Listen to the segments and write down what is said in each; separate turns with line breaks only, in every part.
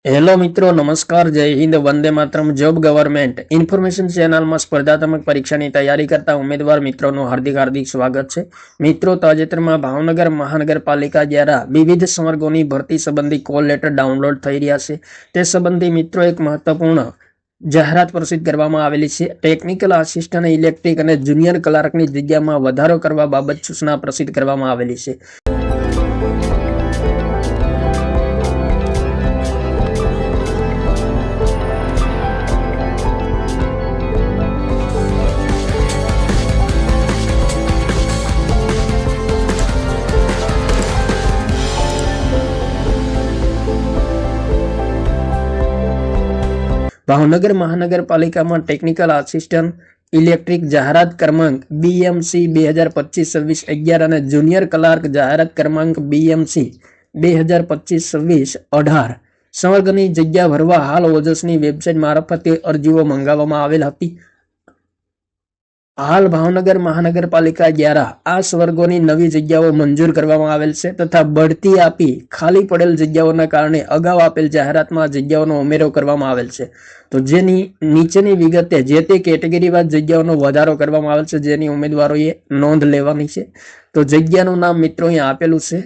Hello મિત્રો, નમસ્કાર, જય Hind, Vande Mataram. Job government information ચેનલમાં સ્પર્ધાત્મક પરીક્ષાની તૈયારી કરતા ઉમેદવાર મિત્રોનું હાર્દિક સ્વાગત છે. મિત્રો, તાજેતરમાં ભાવનગર મહાનગરપાલિકા દ્વારા વિવિધ સંવર્ગોની ભરતી સંબંધી કોલ લેટર ડાઉનલોડ થઈ રહ્યા છે. તે સંબંધી મિત્રો એક મહત્વપૂર્ણ જાહેરાત પ્રસિદ્ધ કરવામાં આવેલી છે. ટેકનિકલ આસિસ્ટન્ટ, ઇલેક્ટ્રિક અને જુનિયર ક્લાર્કની જગ્યામાં વધારો કરવા બાબત સૂચના પ્રસિદ્ધ કરવામાં આવેલી છે. ભાવનગર મહાનગરપાલિકામાં ટેકનિકલ આસિસ્ટન્ટ ઇલેક્ટ્રિક જાહેરાત ક્રમાંક BMC 2025-26-11 અને જુનિયર ક્લાર્ક જાહેરાત ક્રમાંક BMC 2025-26-18 સંવર્ગની જગ્યા ભરવા હાલ ઓજસની વેબસાઇટ મારફતે અરજીઓ મંગાવવામાં આવેલ હતી. હાલ ભાવનગર મહાનગરપાલિકા દ્વારા આ સ્વર્ગોની નવી જગ્યાઓ મંજૂર કરવામાં આવેલ છે તથા બઢતી આપી ખાલી પડેલ જગ્યાઓના કારણે અગાઉ આપેલ જાહેરાતમાં જગ્યાઓનો ઉમેરો કરવામાં આવેલ છે. તો જેની નીચેની વિગતે જે તે કેટેગરીવાઇઝ જગ્યાઓનો વધારો કરવામાં આવેલ છે, જેની ઉમેદવારોએ નોંધ લેવાની છે. તો જગ્યાનું નામ મિત્રો અહીંયા આપેલું છે,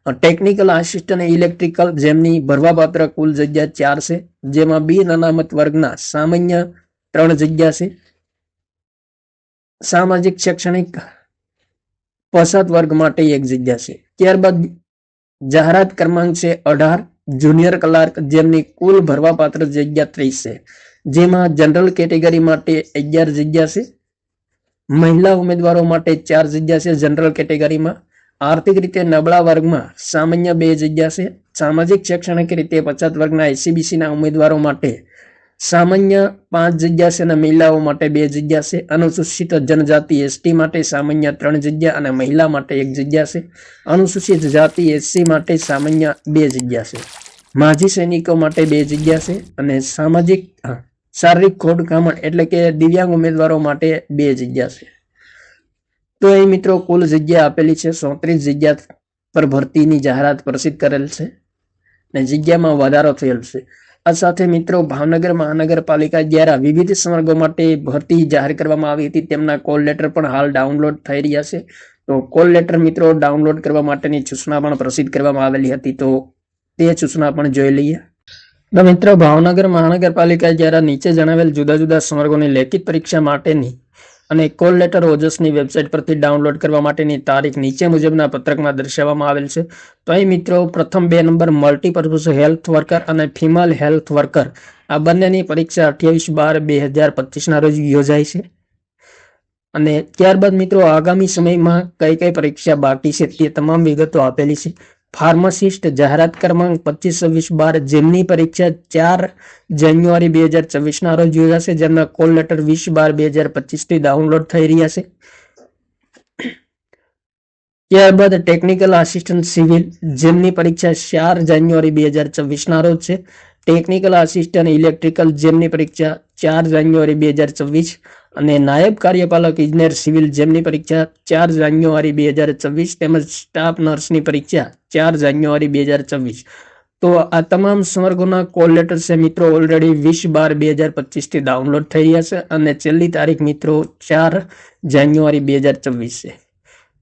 ટેકનિકલ આસિસ્ટન્ટ ઇલેક્ટ્રિકલ, જેમની ભરવાપાત્ર કુલ જગ્યા 4 છે, જેમાં બિન અનામત વર્ગના સામાન્ય 3 જગ્યા છે, સામાજિક શૈક્ષણિક પછાત વર્ગ માટે 1 જગ્યા છે. ત્યારબાદ જાહેરાત ક્રમાંક છે 18 જુનિયર ક્લાર્ક, જેમની કુલ ભરવાપાત્ર જગ્યા 30 છે, જેમાં જનરલ કેટેગરી માટે 11 જગ્યા છે, મહિલા ઉમેદવારો માટે 4 જગ્યા છે જનરલ કેટેગરીમાં, આર્થિક રીતે નબળા વર્ગમાં સામાન્ય 2 જગ્યા છે, સામાજિક શૈક્ષણિક રીતે પછાત વર્ગના SCBC ના ઉમેદવારો માટે સામાન્ય 5 જગ્યા છે અને મહિલાઓ માટે 2 જગ્યા છે, અનુસૂચિત જનજાતિ ST માટે સામાન્ય 3 જગ્યા અને મહિલા માટે 1 જગ્યા છે, અનુસૂચિત જાતિ SC માટે સામાન્ય 2 જગ્યા છે, માજી સૈનિકો માટે 2 જગ્યા છે અને શારીરિક ખોડખામણ એટલે કે દિવ્યાંગ ઉમેદવારો માટે 2 જગ્યા છે. તો અહીં મિત્રો કુલ જગ્યા આપેલી છે 37 જગ્યા પર ભરતીની જાહેરાત પ્રસિદ્ધ કરેલ છે અને જગ્યામાં વધારો થયેલ છે. આ સાથે મિત્રો ભાવનગર મહાનગરપાલિકા દ્વારા વિવિધ સંવર્ગો માટે ભરતી જાહેર કરવામાં આવી હતી, તેમના કોલ લેટર પણ હાલ ડાઉનલોડ થઈ રહ્યા છે. તો કોલ લેટર મિત્રો ડાઉનલોડ કરવા માટેની સૂચના પણ પ્રસિદ્ધ કરવામાં આવેલી હતી, તો તે સૂચના પણ જોઈ લઈએ. તો મિત્રો, ભાવનગર મહાનગરપાલિકા દ્વારા નીચે જણાવેલ જુદા જુદા સંવર્ગોની લેખિત પરીક્ષા માટેની અને કોલ લેટર ઓજસની વેબસાઇટ પરથી ડાઉનલોડ કરવા માટેની તારીખ નીચે મુજબના પત્રકમાં દર્શાવવામાં આવેલ છે. તો અહીં મિત્રો પ્રથમ 2 નંબર મલ્ટીપર્પઝ હેલ્થ વર્કર અને ફિમેલ હેલ્થ વર્કર, આ બંનેની પરીક્ષા 28/12/2025 ના રોજ યોજાય છે. અને ત્યારબાદ મિત્રો આગામી સમયમાં કઈ પરીક્ષા બાકી છે તે તમામ વિગતો આપેલી છે. ફાર્માસિસ્ટ જાહેરાત ક્રમાંક 25-26-12, જેમની પરીક્ષા 4 જાન્યુઆરી 2024 ના રોજ યોજાશે, જેમના કોલ લેટર 20/12/2025 થી ડાઉનલોડ થઈ રહ્યા છે. ત્યારબાદ ટેકનિકલ આસિસ્ટન્ટ સિવિલ, જેમની પરીક્ષા 4 જાન્યુઆરી 2024 ના રોજ છે. ટેકનિકલ આસિસ્ટન્ટ ઇલેક્ટ્રિકલ, જેમની પરીક્ષા 4 જાન્યુઆરી 2024 અને નાયબ કાર્યપાલક ઇજનેર સિવિલ, જેમની પરીક્ષા 4 જાન્યુઆરી 2024 તેમજ સ્ટાફ નર્સની પરીક્ષા 4 જાન્યુઆરી 2024. તો આ તમામ સંવર્ગોના કોલ લેટર છે મિત્રો ઓલરેડી 20/12/2025 થી ડાઉનલોડ થઈ રહ્યા છે અને છેલ્લી તારીખ મિત્રો 4 જાન્યુઆરી 2024 છે.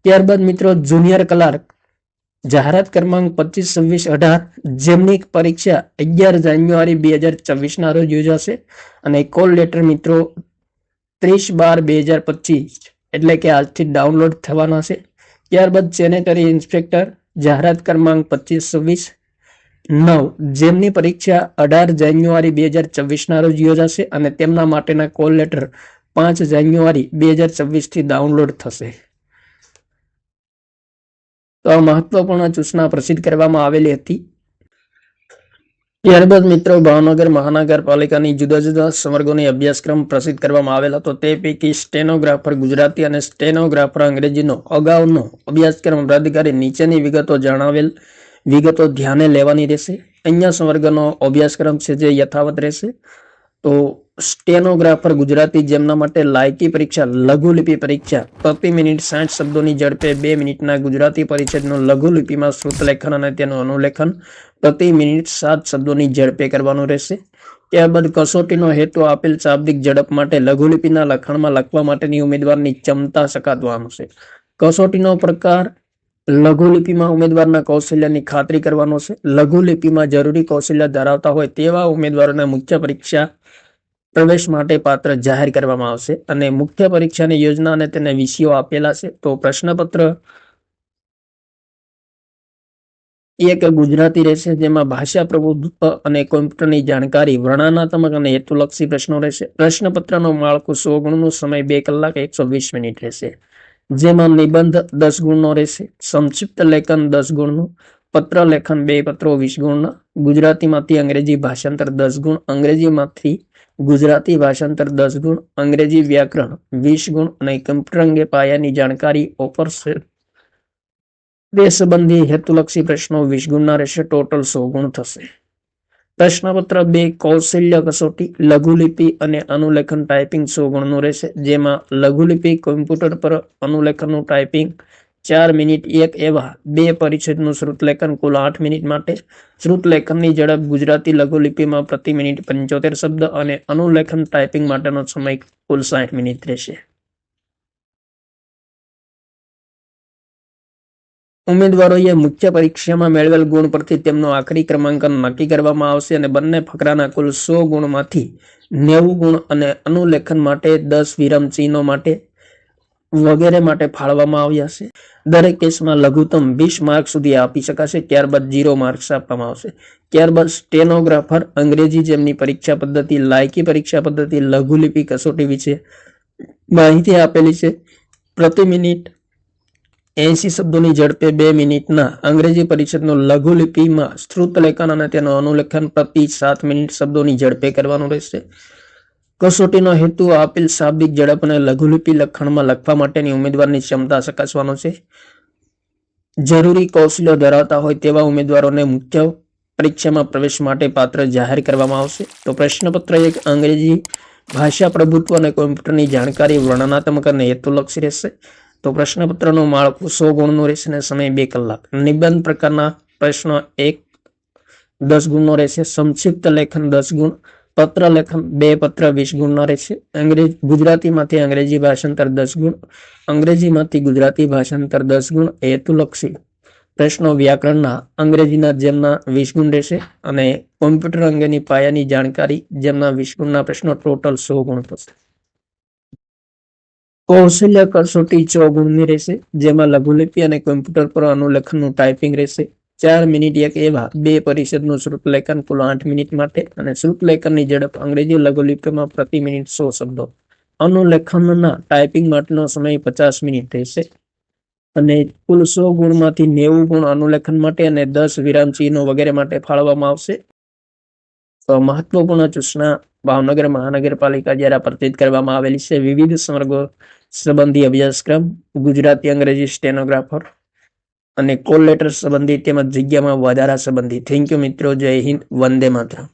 ત્યારબાદ મિત્રો જુનિયર ક્લાર્ક જાહેરાત ક્રમાંક 25-26-18, જેમની પરીક્ષા 11 જાન્યુઆરી 2024 ના રોજ યોજાશે અને કોલ લેટર મિત્રો 30/12/2025 એટલે કે આજથી ડાઉનલોડ થવાના છે. ત્યારબાદ સેનેટરી ઇન્સ્પેક્ટર જાહેરાત ક્રમાંક 25-26-9, જેમની પરીક્ષા 18 જાન્યુઆરી 2024 ના રોજ યોજાશે અને તેમના માટેના કોલ લેટર 5 જાન્યુઆરી 2024 થી ડાઉનલોડ થશે. તો આ મહત્વપૂર્ણ સૂચના પ્રસિદ્ધ કરવામાં આવેલી હતી. ત્યારબાદ મિત્રો ભાવનગર મહાનગરપાલિકાની જુદા જુદા સંવર્ગોની અભ્યાસક્રમ પ્રસિદ્ધ કરવામાં આવેલ હતો. તે પૈકી સ્ટેનોગ્રાફર ગુજરાતી અને સ્ટેનોગ્રાફર અંગ્રેજીનો અગાઉનો અભ્યાસક્રમ રદ કરી નીચેની વિગતો ધ્યાને લેવાની રહેશે. અહીંયા સંવર્ગનો અભ્યાસક્રમ છે જે યથાવત રહેશે. તો સ્ટેનોગ્રાફર ગુજરાતી જેમના માટે લાયકી પરીક્ષા લઘુલિપિ પરીક્ષા પ્રતિ મિનિટ 60 શબ્દોની ઝડપે 2 મિનિટના ગુજરાતી પરિચ્છેદનું લઘુલિપિમાં શ્રુતલેખન અને તેનું અનુલેખન પ્રતિ મિનિટ 7 શબ્દોની ઝડપે કરવાનું રહેશે. ત્યારબાદ કસોટીનો હેતુ આપેલ શાબ્દિક ઝડપ માટે લઘુલિપિના લખાણમાં લખવા માટેની ઉમેદવારની ક્ષમતા ચકાસવાનું છે. કસોટીનો પ્રકાર લઘુલિપિમાં ઉમેદવારના કૌશલ્યની ખાતરી કરવાનો છે. લઘુલિપિમાં જરૂરી કૌશલ્ય ધરાવતા હોય તેવા ઉમેદવારોને મુખ્ય પરીક્ષા પ્રવેશ માટે પાત્ર જાહેર કરવામાં આવશે અને મુખ્ય પરીક્ષાની યોજના અને તેને વિષયો આપેલા છે. તો પ્રશ્નપત્ર એક ગુજરાતી રહેશે, જેમાં ભાષા પ્રભુત્વ અને કોમ્પ્યુટરની જાણકારી, વર્ણનાત્મક અને હેતુલક્ષી પ્રશ્નો રહેશે. પ્રશ્નપત્રનું માળખું 100 ગુણનું, સમય 2 કલાક 120 મિનિટ રહેશે, જેમાં નિબંધ 10 ગુણનો રહેશે, સંક્ષિપ્ત લેખન 10 ગુણનું, પત્ર લેખન 2 પત્રો 20 ગુણના, ગુજરાતીમાંથી અંગ્રેજી ભાષાંતર 10 ગુણ, અંગ્રેજીમાંથી ગુજરાતી ભાષાંતર 10 ગુણ, અંગ્રેજી વ્યાકરણ 20 ગુણ અને કમ્પ્યુટર અંગે પાયાની જાણકારી ઓફર છે તે સંબંધી હેતુલક્ષી પ્રશ્નો 20 ગુણના રહેશે. ટોટલ 100 ગુણ થશે. પ્રશ્નપત્ર 2 કૌશલ્ય કસોટી લઘુલિપિ અને અનુલેખન ટાઈપિંગ 100 ગુણનું રહેશે, જેમાં લઘુલિપિ કોમ્પ્યુટર પર, અનુલેખનનું ટાઈપિંગ 4 મિનિટ એક એવા 2 પરિચ્છેદનું શ્રુતલેખન કુલ 8 મિનિટ માટે. શ્રુતલેખનની ઝડપ ગુજરાતી લઘુલિપિમાં પ્રતિ મિનિટ 75 શબ્દ અને અનુલેખન ટાઈપિંગ માટેનો સમય કુલ 60 મિનિટ રહેશે. ઉમેદવારોએ મુખ્ય પરીક્ષામાં મેળવેલ ગુણ પરથી તેમનો આખરી ક્રમાંકન નક્કી કરવામાં આવશે અને બંને ફકરાના કુલ 100 ગુણમાંથી 90 ગુણ અને અનુલેખન માટે 10 વિરામ ચિહ્નો માટે વગેરે માટે ફાળવવામાં આવ્યા છે. દરેક કેસમાં લઘુત્તમ 20 માર્ક સુધી આપી શકાશે. ત્યારબાદ 0 માર્ક્સ આપવામાં આવશે. ત્યારબાદ સ્ટેનોગ્રાફર અંગ્રેજી જેમની પરીક્ષા પદ્ધતિ, લાયકી પરીક્ષા પદ્ધતિ, લઘુલિપિ કસોટી વિશે માહિતી આપેલી છે. પ્રતિ મિનિટ 80 શબ્દોની ઝડપે 2 મિનિટના અંગ્રેજી પરિચ્છેદનું લઘુલિપિમાં શ્રુતલેખન અને તેનું અનુલેખન પ્રતિ 7 મિનિટ શબ્દોની ઝડપે કરવાનું રહેશે. કસોટીનો હેતુ આપેલ શાબ્દિક ઝડપ અને લઘુલિપિ લખાણમાં લખવા માટેની ઉમેદવારની ક્ષમતા ચકાસવાનો છે. જરૂરી કૌશલ્યો ધરાવતા હોય તેવા ઉમેદવારોને મુખ્ય પરીક્ષામાં પ્રવેશ માટે પાત્ર જાહેર કરવામાં આવશે. તો પ્રશ્નપત્ર 1 અંગ્રેજી ભાષા પ્રભુત્વ અને કોમ્પ્યુટરની જાણકારી, વર્ણનાત્મક અને હેતુલક્ષી રહેશે. તો પ્રશ્નપત્રનું માળખું 100 ગુણનું રહેશે અને સમય 2 કલાક. નિબંધ પ્રકારના પ્રશ્નો 1 10 ગુણનો રહેશે, સંક્ષિપ્ત લેખન 10 ગુણ, પત્ર લેખન 2 પત્ર 20 ગુણના રહેશે, ગુજરાતીમાંથી અંગ્રેજી ભાષાંતર 10 ગુણ, અંગ્રેજીમાંથી ગુજરાતી ભાષાંતર 10 ગુણ, હેતુલક્ષી પ્રશ્નો વ્યાકરણના અંગ્રેજીના જેમના 20 ગુણ રહેશે અને કોમ્પ્યુટર અંગેની પાયાની જાણકારી જેમના 20 ગુણના પ્રશ્નો ટોટલ 100 ગુણ થશે. કૌશલ્ય કસોટી 6 ગુણની રહેશે, જેમાં લઘુલિપિ અને કોમ્પ્યુટર પર અનુલેખનનું ટાઈપિંગ રહેશે. 4 મિનિટ એક એવા 2 પરિચ્છેદનું શ્રુતલેખન કુલ 8 મિનિટ માટે અને શ્રુતલેખનની ઝડપ અંગ્રેજી લઘુલિપિમાં પ્રતિ મિનિટ 100 શબ્દો. અનુલેખનના ટાઈપિંગ માટેનો સમય 50 મિનિટ રહેશે અને કુલ 100 ગુણમાંથી 90 ગુણ અનુલેખન માટે અને 10 વિરામ ચિહ્નો વગેરે માટે ફાળવવામાં આવશે. તો મહત્વપૂર્ણ સૂચના ભાવનગર મહાનગરપાલિકા દ્વારા પ્રતિત કરવામાં આવેલી છે. વિવિધ સંવર્ગો સંબંધી અભ્યાસક્રમ, ગુજરાતી અંગ્રેજી સ્ટેનોગ્રાફર અને કોલ લેટર સંબંધી તેમજ જગ્યામાં વધારા સંબંધી. થેન્ક યુ મિત્રો. જય હિન્દ. વંદે માતરમ.